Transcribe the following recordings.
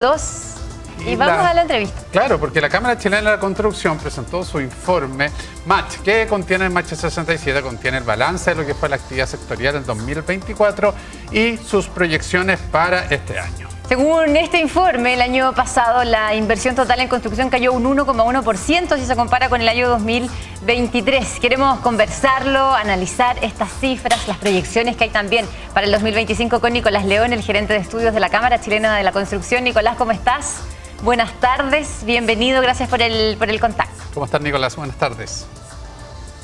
Dos. Y vamos a la entrevista. Claro, porque la Cámara Chilena de la Construcción presentó su informe MACH, que contiene el MACH 67, contiene el balance de lo que fue la actividad sectorial en 2024 y sus proyecciones para este año. Según este informe, el año pasado la inversión total en construcción cayó un 1,1% si se compara con el año 2023. Queremos conversarlo, analizar estas cifras, las proyecciones que hay también para el 2025 con Nicolás León, el gerente de estudios de la Cámara Chilena de la Construcción. Nicolás, ¿cómo estás? Buenas tardes, bienvenido, gracias por el contacto. ¿Cómo estás, Nicolás? Buenas tardes.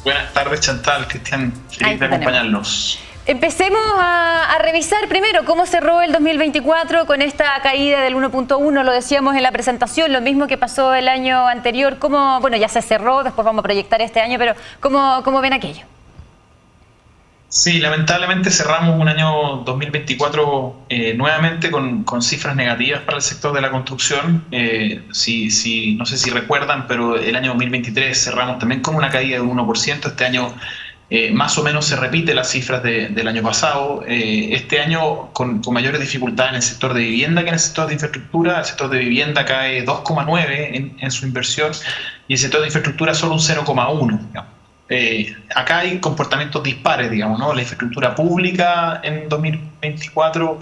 Buenas tardes, Chantal, Cristian, feliz de acompañarnos. Empecemos a revisar primero cómo cerró el 2024 con esta caída del 1.1, lo decíamos en la presentación, lo mismo que pasó el año anterior. ¿Cómo, bueno, ya se cerró, después vamos a proyectar este año, pero ¿cómo ven aquello? Sí, lamentablemente cerramos un año 2024 nuevamente con cifras negativas para el sector de la construcción. No sé si recuerdan, pero el año 2023 cerramos también con una caída de un 1%. Este año más o menos se repite las cifras del año pasado. Este año con mayores dificultades en el sector de vivienda que en el sector de infraestructura. El sector de vivienda cae 2,9 en su inversión y el sector de infraestructura solo un 0,1, digamos. Acá hay comportamientos dispares, digamos, ¿no? La infraestructura pública en 2024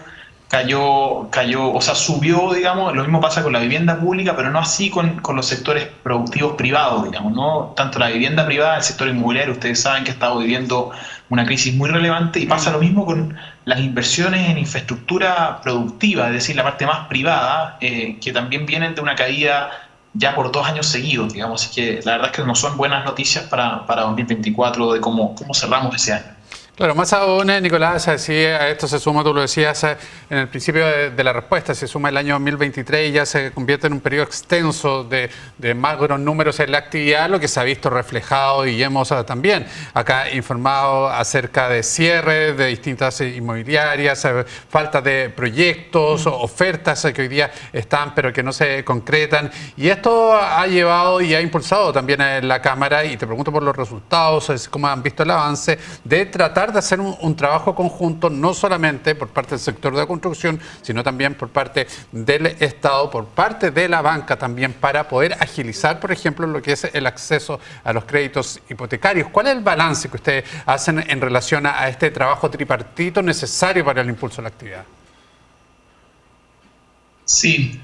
subió, digamos. Lo mismo pasa con la vivienda pública, pero no así con los sectores productivos privados, digamos, ¿no? Tanto la vivienda privada, el sector inmobiliario, ustedes saben que ha estado viviendo una crisis muy relevante, y pasa lo mismo con las inversiones en infraestructura productiva, es decir, la parte más privada, que también vienen de una caída ya por 2 años seguidos, digamos. Así que la verdad es que no son buenas noticias para 2024 de cómo cerramos ese año. Claro, más aún, Nicolás, si a esto se suma, tú lo decías en el principio de la respuesta, se suma el año 2023 y ya se convierte en un periodo extenso de magros números en la actividad, lo que se ha visto reflejado y hemos también acá informado acerca de cierre de distintas inmobiliarias, falta de proyectos, ofertas que hoy día están pero que no se concretan, y esto ha llevado y ha impulsado también a la Cámara, y te pregunto por los resultados, cómo han visto el avance de tratar de hacer un trabajo conjunto, no solamente por parte del sector de la construcción, sino también por parte del Estado, por parte de la banca también, para poder agilizar, por ejemplo, lo que es el acceso a los créditos hipotecarios. ¿Cuál es el balance que ustedes hacen en relación a este trabajo tripartito necesario para el impulso de la actividad? Sí,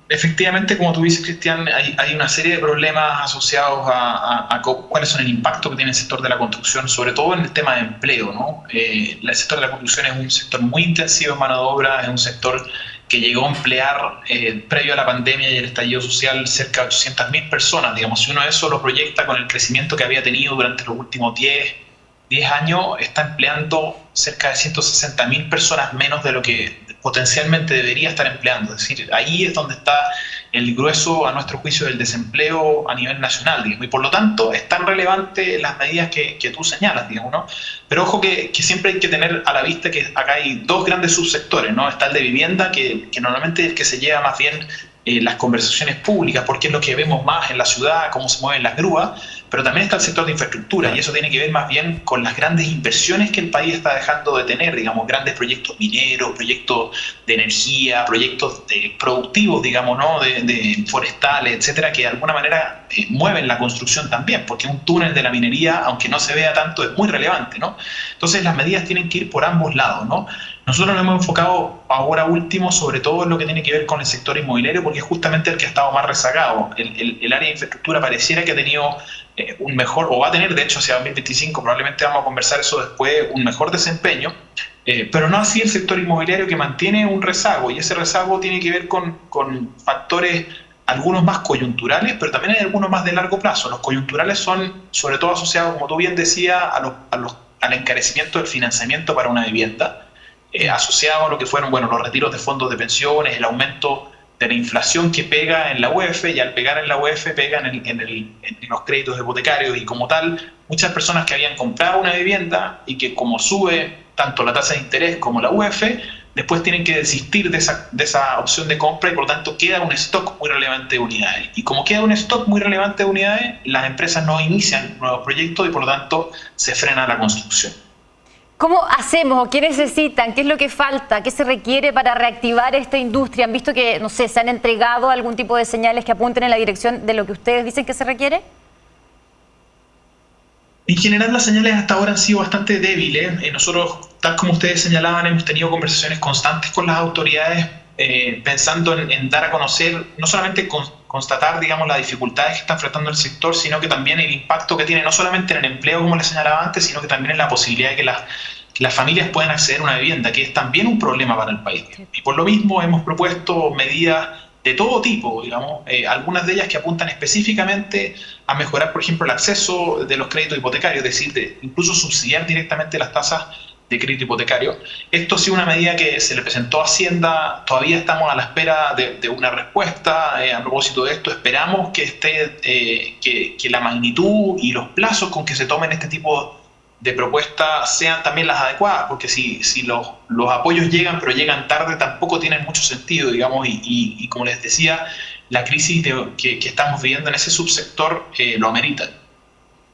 efectivamente, como tú dices, Cristian, hay una serie de problemas asociados a cuáles son el impacto que tiene el sector de la construcción, sobre todo en el tema de empleo, ¿no? El sector de la construcción es un sector muy intensivo en mano de obra, es un sector que llegó a emplear, previo a la pandemia y el estallido social, cerca de 800.000 personas, digamos. Si uno eso lo proyecta con el crecimiento que había tenido durante los últimos 10 años, está empleando cerca de 160.000 personas menos de lo que potencialmente debería estar empleando. Es decir, ahí es donde está el grueso, a nuestro juicio, del desempleo a nivel nacional, digamos. Y por lo tanto es tan relevante las medidas que tú señalas, digamos, ¿no? Pero ojo que siempre hay que tener a la vista que acá hay 2 grandes subsectores, ¿no? Está el de vivienda, que normalmente es el que se lleva más bien las conversaciones públicas, porque es lo que vemos más en la ciudad, cómo se mueven las grúas, pero también está el sector de infraestructura, y eso tiene que ver más bien con las grandes inversiones que el país está dejando de tener, digamos, grandes proyectos mineros, proyectos de energía, proyectos productivos, digamos, ¿no? de forestales, etcétera, que de alguna manera mueven la construcción también, porque un túnel de la minería, aunque no se vea tanto, es muy relevante, ¿no? Entonces las medidas tienen que ir por ambos lados, ¿no? Nosotros nos hemos enfocado ahora último sobre todo en lo que tiene que ver con el sector inmobiliario, porque es justamente el que ha estado más rezagado. El área de infraestructura pareciera que ha tenido un mejor, o va a tener, de hecho, hacia 2025, probablemente vamos a conversar eso después, un mejor desempeño, pero no así el sector inmobiliario, que mantiene un rezago, y ese rezago tiene que ver con factores, algunos más coyunturales, pero también hay algunos más de largo plazo. Los coyunturales son sobre todo asociados, como tú bien decías, al encarecimiento del financiamiento para una vivienda, asociado a lo que fueron, bueno, los retiros de fondos de pensiones, el aumento de la inflación que pega en la UEF, y al pegar en la UEF pega en los créditos hipotecarios, y como tal, muchas personas que habían comprado una vivienda y que, como sube tanto la tasa de interés como la UEF, después tienen que desistir de esa opción de compra, y por lo tanto queda un stock muy relevante de unidades. Y como queda un stock muy relevante de unidades, las empresas no inician nuevos proyectos y por lo tanto se frena la construcción. ¿Cómo hacemos o qué necesitan? ¿Qué es lo que falta? ¿Qué se requiere para reactivar esta industria? ¿Han visto que, no sé, se han entregado algún tipo de señales que apunten en la dirección de lo que ustedes dicen que se requiere? En general, las señales hasta ahora han sido bastante débiles. Nosotros, tal como ustedes señalaban, hemos tenido conversaciones constantes con las autoridades pensando en dar a conocer, no solamente constatar, digamos, las dificultades que está enfrentando el sector, sino que también el impacto que tiene no solamente en el empleo, como les señalaba antes, sino que también en la posibilidad de que las familias puedan acceder a una vivienda, que es también un problema para el país. Y por lo mismo hemos propuesto medidas de todo tipo, digamos, algunas de ellas que apuntan específicamente a mejorar, por ejemplo, el acceso de los créditos hipotecarios, es decir, incluso subsidiar directamente las tasas de crédito hipotecario. Esto sí, una medida que se le presentó a Hacienda, todavía estamos a la espera de una respuesta a propósito de esto. Esperamos que la magnitud y los plazos con que se tomen este tipo de propuestas sean también las adecuadas, porque si los apoyos llegan, pero llegan tarde, tampoco tienen mucho sentido, digamos, y como les decía, la crisis que estamos viviendo en ese subsector lo amerita.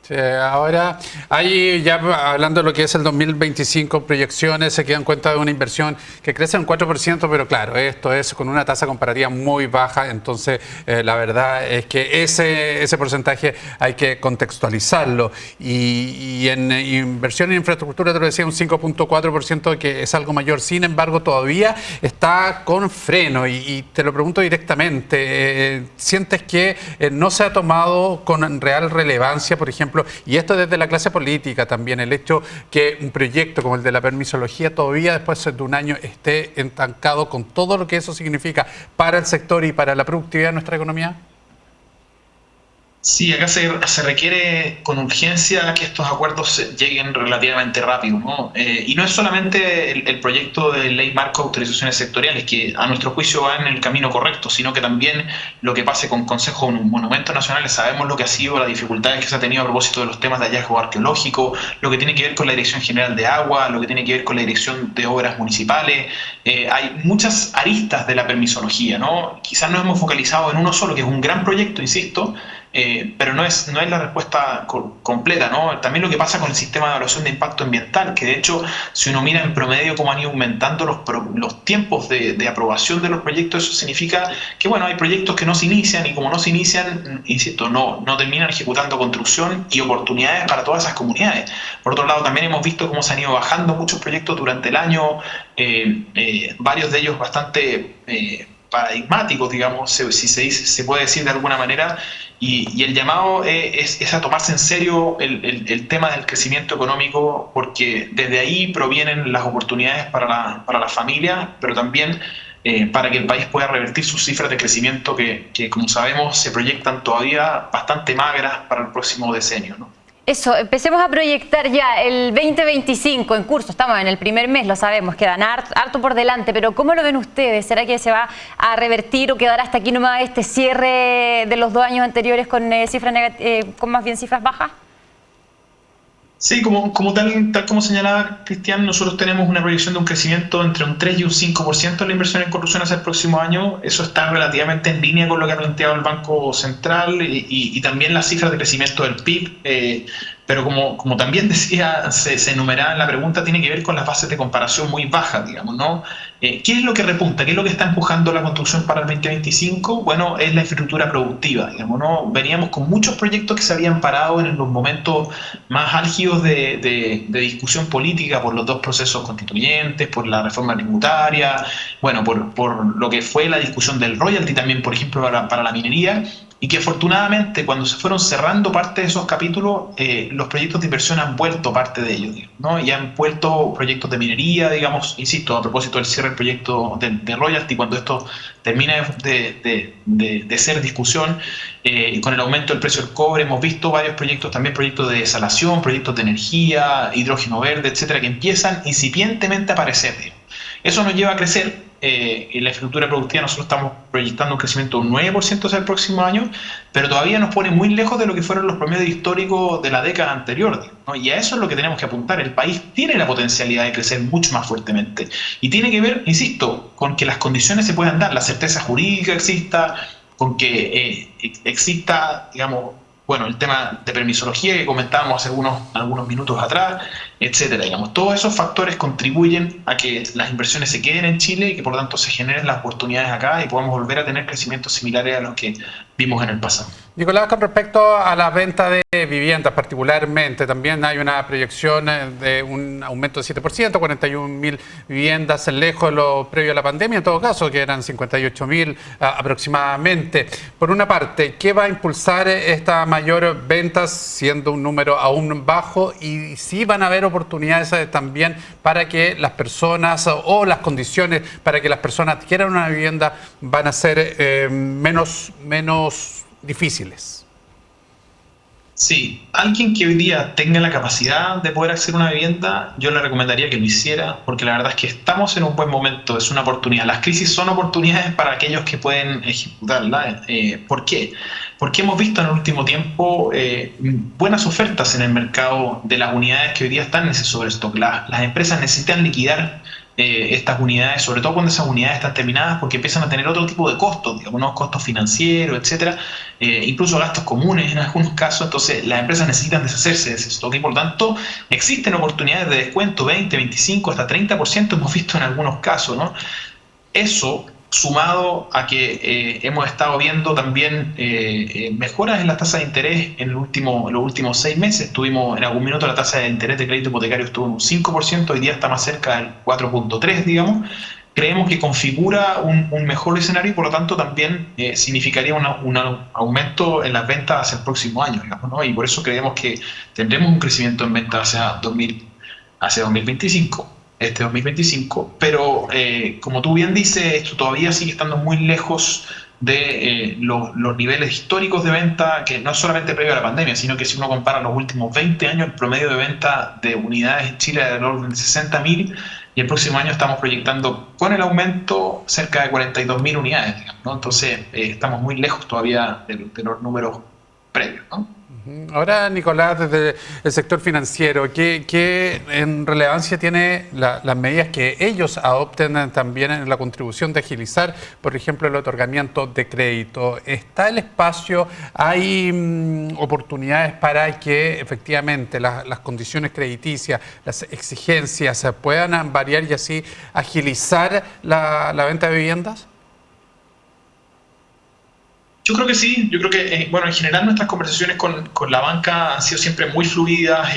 Sí, ahora, ahí ya hablando de lo que es el 2025, proyecciones se quedan cuenta de una inversión que crece un 4%, pero claro, esto es con una tasa comparativa muy baja, entonces la verdad es que ese porcentaje hay que contextualizarlo. Y en inversión en infraestructura, te lo decía, un 5.4%, que es algo mayor, sin embargo, todavía está con freno. Y te lo pregunto directamente, ¿sientes que no se ha tomado con real relevancia, por ejemplo, y esto desde la clase política también, el hecho que un proyecto como el de la permisología todavía después de un año esté estancado con todo lo que eso significa para el sector y para la productividad de nuestra economía? Sí, acá se requiere con urgencia que estos acuerdos lleguen relativamente rápido, ¿no? Y no es solamente el proyecto de ley marco de autorizaciones sectoriales, que a nuestro juicio va en el camino correcto, sino que también lo que pase con Consejo de Monumentos Nacionales. Sabemos lo que ha sido, las dificultades que se ha tenido a propósito de los temas de hallazgo arqueológico, lo que tiene que ver con la Dirección General de Agua, lo que tiene que ver con la Dirección de Obras Municipales. Hay muchas aristas de la permisología, ¿no? Quizás nos hemos focalizado en uno solo, que es un gran proyecto, insisto, pero no es la respuesta completa, ¿no? También lo que pasa con el sistema de evaluación de impacto ambiental, que de hecho, si uno mira en promedio cómo han ido aumentando los tiempos de aprobación de los proyectos, eso significa que, bueno, hay proyectos que no se inician, y como no se inician, insisto, no terminan ejecutando construcción y oportunidades para todas esas comunidades. Por otro lado, también hemos visto cómo se han ido bajando muchos proyectos durante el año, varios de ellos bastante paradigmáticos, digamos, si se puede decir de alguna manera, y el llamado es a tomarse en serio el tema del crecimiento económico, porque desde ahí provienen las oportunidades para la familia, pero también para que el país pueda revertir sus cifras de crecimiento que, como sabemos, se proyectan todavía bastante magras para el próximo decenio, ¿no? Eso, empecemos a proyectar ya el 2025 en curso. Estamos en el primer mes, lo sabemos, quedan harto por delante, pero ¿cómo lo ven ustedes? ¿Será que se va a revertir o quedará hasta aquí nomás este cierre de los 2 años anteriores con con más bien cifras bajas? Sí, tal como señalaba Cristian, nosotros tenemos una proyección de un crecimiento entre un 3 y un 5% de la inversión en construcción hacia el próximo año. Eso está relativamente en línea con lo que ha planteado el Banco Central y también las cifras de crecimiento del PIB. Pero como también decía, se enumeraba en la pregunta, tiene que ver con las bases de comparación muy bajas, digamos, ¿no? ¿Qué es lo que repunta? ¿Qué es lo que está empujando la construcción para el 2025? Bueno, es la infraestructura productiva, digamos, ¿no? Veníamos con muchos proyectos que se habían parado en los momentos más álgidos de discusión política por los 2 procesos constituyentes, por la reforma tributaria, bueno, por lo que fue la discusión del royalty también, por ejemplo, para la minería. Y que afortunadamente, cuando se fueron cerrando parte de esos capítulos, los proyectos de inversión han vuelto parte de ellos, ¿no? Y han vuelto proyectos de minería, digamos, insisto, a propósito del cierre del proyecto de royalty, cuando esto termina de ser discusión, con el aumento del precio del cobre, hemos visto varios proyectos, también proyectos de desalación, proyectos de energía, hidrógeno verde, etcétera, que empiezan incipientemente a aparecer, digamos. Eso nos lleva a crecer. En la infraestructura productiva nosotros estamos proyectando un crecimiento de un 9% hacia el próximo año, pero todavía nos pone muy lejos de lo que fueron los promedios históricos de la década anterior, ¿no? Y a eso es lo que tenemos que apuntar. El país tiene la potencialidad de crecer mucho más fuertemente y tiene que ver, insisto, con que las condiciones se puedan dar, la certeza jurídica exista, con que exista, digamos, bueno, el tema de permisología que comentábamos hace algunos minutos atrás, etcétera. Digamos, todos esos factores contribuyen a que las inversiones se queden en Chile y que por lo tanto se generen las oportunidades acá y podamos volver a tener crecimientos similares a los que vimos en el pasado. Nicolás, con respecto a la venta de viviendas particularmente, también hay una proyección de un aumento de 7%, 41.000 viviendas, lejos de lo previo a la pandemia, en todo caso, que eran 58.000 aproximadamente. Por una parte, ¿qué va a impulsar esta mayor ventas, siendo un número aún bajo? Y si van a haber oportunidades también para que las personas o las condiciones para que las personas adquieran una vivienda van a ser menos difíciles. Sí, alguien que hoy día tenga la capacidad de poder acceder a una vivienda, yo le recomendaría que lo hiciera, porque la verdad es que estamos en un buen momento, es una oportunidad. Las crisis son oportunidades para aquellos que pueden ejecutarla. ¿Por qué? Porque hemos visto en el último tiempo buenas ofertas en el mercado de las unidades que hoy día están en ese sobrestock. Las empresas necesitan liquidar estas unidades, sobre todo cuando esas unidades están terminadas, porque empiezan a tener otro tipo de costos, digamos, unos costos financieros, etcétera, incluso gastos comunes en algunos casos. Entonces las empresas necesitan deshacerse de ese stock y por lo tanto existen oportunidades de descuento 20, 25, hasta 30%, hemos visto en algunos casos, ¿no? Eso, sumado a que hemos estado viendo también mejoras en las tasas de interés en los últimos 6 meses. Tuvimos en algún minuto la tasa de interés de crédito hipotecario estuvo en un 5%, hoy día está más cerca del 4.3%, digamos. Creemos que configura un mejor escenario y por lo tanto también significaría un aumento en las ventas hacia el próximo año, digamos, ¿no? Y por eso creemos que tendremos un crecimiento en ventas hacia 2025. Este 2025, pero como tú bien dices, esto todavía sigue estando muy lejos de los niveles históricos de venta, que no es solamente previo a la pandemia, sino que si uno compara los últimos 20 años, el promedio de venta de unidades en Chile es del orden de 60.000 y el próximo año estamos proyectando con el aumento cerca de 42.000 unidades, digamos, ¿no? Entonces estamos muy lejos todavía de los números previos, ¿no? Ahora, Nicolás, desde el sector financiero, ¿qué en relevancia tiene las medidas que ellos adopten también en la contribución de agilizar, por ejemplo, el otorgamiento de crédito? ¿Está el espacio, hay oportunidades para que efectivamente las condiciones crediticias, las exigencias puedan variar y así agilizar la venta de viviendas? Yo creo que sí, yo creo que, bueno, en general nuestras conversaciones con la banca han sido siempre muy fluidas.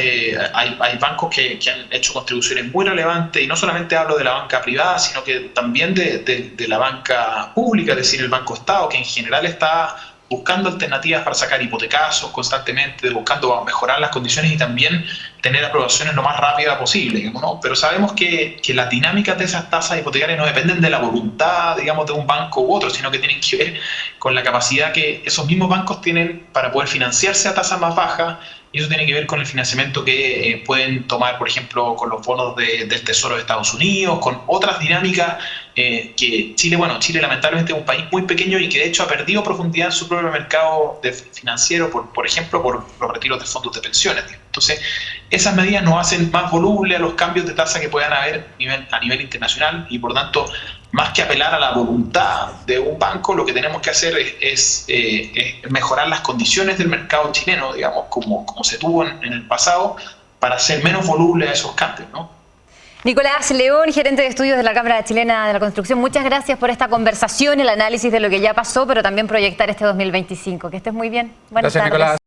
Hay bancos que han hecho contribuciones muy relevantes y no solamente hablo de la banca privada, sino que también de la banca pública, es decir, el Banco Estado, que en general está buscando alternativas para sacar hipotecazos constantemente, buscando mejorar las condiciones y también tener aprobaciones lo más rápida posible, digamos, ¿no? Pero sabemos que las dinámicas de esas tasas hipotecarias no dependen de la voluntad, digamos, de un banco u otro, sino que tienen que ver con la capacidad que esos mismos bancos tienen para poder financiarse a tasas más bajas, y eso tiene que ver con el financiamiento que pueden tomar, por ejemplo, con los bonos del Tesoro de Estados Unidos, con otras dinámicas que Chile lamentablemente es un país muy pequeño y que de hecho ha perdido profundidad en su propio mercado financiero, por ejemplo, por los retiros de fondos de pensiones. Entonces, esas medidas nos hacen más volubles a los cambios de tasa que puedan haber a nivel internacional y por tanto, más que apelar a la voluntad de un banco, lo que tenemos que hacer es mejorar las condiciones del mercado chileno, digamos, como se tuvo en el pasado, para ser menos voluble a esos cambios, ¿no? Nicolás León, gerente de estudios de la Cámara Chilena de la Construcción, muchas gracias por esta conversación, el análisis de lo que ya pasó, pero también proyectar este 2025. Que estés muy bien. Buenas tardes. Nicolás.